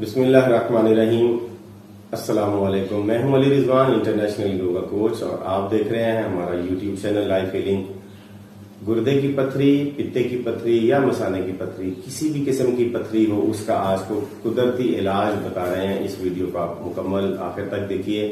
बिस्मिल्लाहिर्रहमानिर्रहीम। अस्सलाम वालेकुम। मैं हूं Ali Rizwan, international yoga coach, और आप देख रहे हैं हमारा यूट्यूब चैनल लाइफ हीलिंग। गुर्दे की पथरी, पित्ते की पथरी या मसाने की पथरी, किसी भी किस्म की पथरी हो, उसका आज को कुदरती इलाज बता रहे हैं। इस वीडियो को आप मुकम्मल आखिर तक देखिए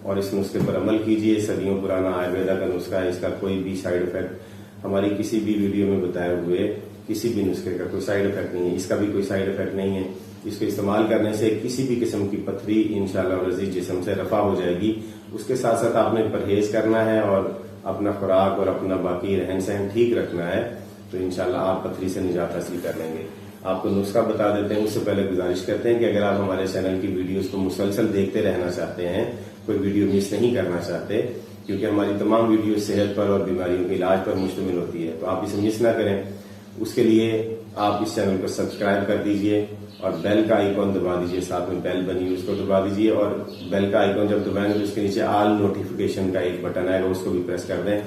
और इस नुस्खे पर अमल कीजिए। सदियों पुराना आयुर्वेदा का नुस्खा है, इसका कोई भी साइड इफेक्ट हमारी किसी भी वीडियो में बताए हुए किसी भी नुस्खे का कोई साइड इफेक्ट नहीं है। इसका भी कोई साइड इफेक्ट नहीं है। इसको इस्तेमाल करने से किसी भी किस्म की पथरी इंशाअल्लाह अज़ीज़ जिस्म से रफा हो जाएगी। उसके साथ साथ आपने परहेज करना है और अपना खुराक और अपना बाकी रहन सहन ठीक रखना है, तो इंशाअल्लाह आप पथरी से निजात हासिल कर लेंगे। आपको नुस्खा बता देते हैं, उससे पहले गुजारिश करते हैं कि अगर आप हमारे चैनल की वीडियोस को मुसलसल देखते रहना चाहते हैं, कोई वीडियो मिस नहीं करना चाहते, क्योंकि हमारी तमाम वीडियो सेहत पर और बीमारियों के इलाज पर मुश्तमिल होती है, तो आप इसे मिस ना करें। उसके लिए आप इस चैनल को सब्सक्राइब कर दीजिए और बेल का आइकॉन दबा दीजिए। साथ में बेल बनी है, उसको दबा दीजिए, और बेल का आइकॉन जब दबाएंगे तो उसके नीचे ऑल नोटिफिकेशन का एक बटन आएगा, उसको भी प्रेस कर दें।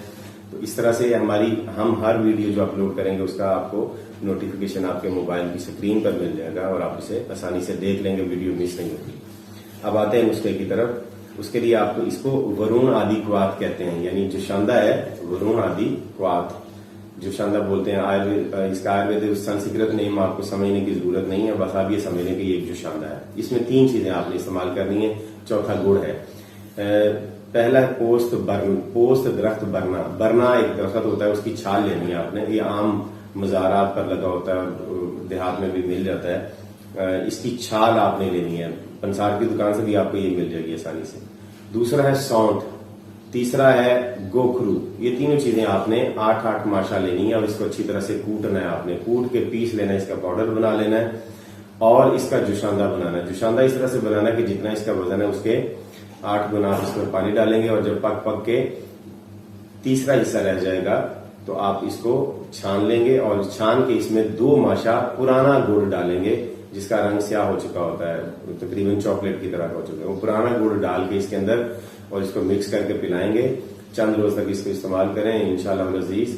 तो इस तरह से हम हर वीडियो जो अपलोड करेंगे उसका आपको नोटिफिकेशन आपके मोबाइल की स्क्रीन पर मिल जाएगा और आप इसे आसानी से देख लेंगे, वीडियो मिस नहीं होगी। अब आते हैं नुस्खे की तरफ। उसके लिए आपको इसको वरुण आदि क्वाथ कहते हैं, यानी जोशांदा है वरुण आदि क्वाथ, जोशांदा बोलते हैं। इसका आयुर्वेदिक संस्कृत नेम आपको समझने की जरूरत नहीं है, बस आप ये समझ लें कि ये एक जोशांदा है। इसमें 3 चीजें आपने इस्तेमाल करनी है। चौथा गुड़ है। पहला है पोस्त दरख्त बरना। बरना एक दरख्त होता है, उसकी छाल लेनी है आपने। ये आम मज़ारात पर लगा होता है और देहात में भी मिल जाता है। इसकी छाल आपने लेनी है, पंसार की दुकान से भी आपको ये मिल जाएगी आसानी से। दूसरा है सौंठ, तीसरा है गोखरू। ये तीनों चीजें आपने 8-8 माशा लेनी है और इसको अच्छी तरह से कूटना है। आपने कूट के पीस लेना है, इसका पाउडर बना लेना है और इसका जोशांदा बनाना है। जोशांदा इस तरह से बनाना है कि जितना इसका वजन है उसके 8 गुना आप इसमें पानी डालेंगे, और जब पक के तीसरा हिस्सा रह जाएगा तो आप इसको छान लेंगे और छान के इसमें 2 माशा पुराना गुड़ डालेंगे, जिसका रंग स्याह हो चुका होता है, तकरीबन चॉकलेट की तरह हो चुका है। वो पुराना गुड़ डाल के इसके अंदर और इसको मिक्स करके पिलाएंगे। चंद रोज तक इसको इस्तेमाल करें, इंशाअल्लाह अज़ीज़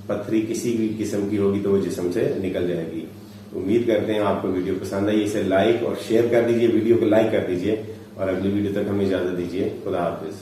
पथरी किसी भी किस्म की होगी तो वो जिस्म से निकल जाएगी। उम्मीद करते हैं आपको वीडियो पसंद आई। इसे लाइक और शेयर कर दीजिए, वीडियो को लाइक कर दीजिए और अगली वीडियो तक हमें इजाजत दीजिए। खुदा हाफिज।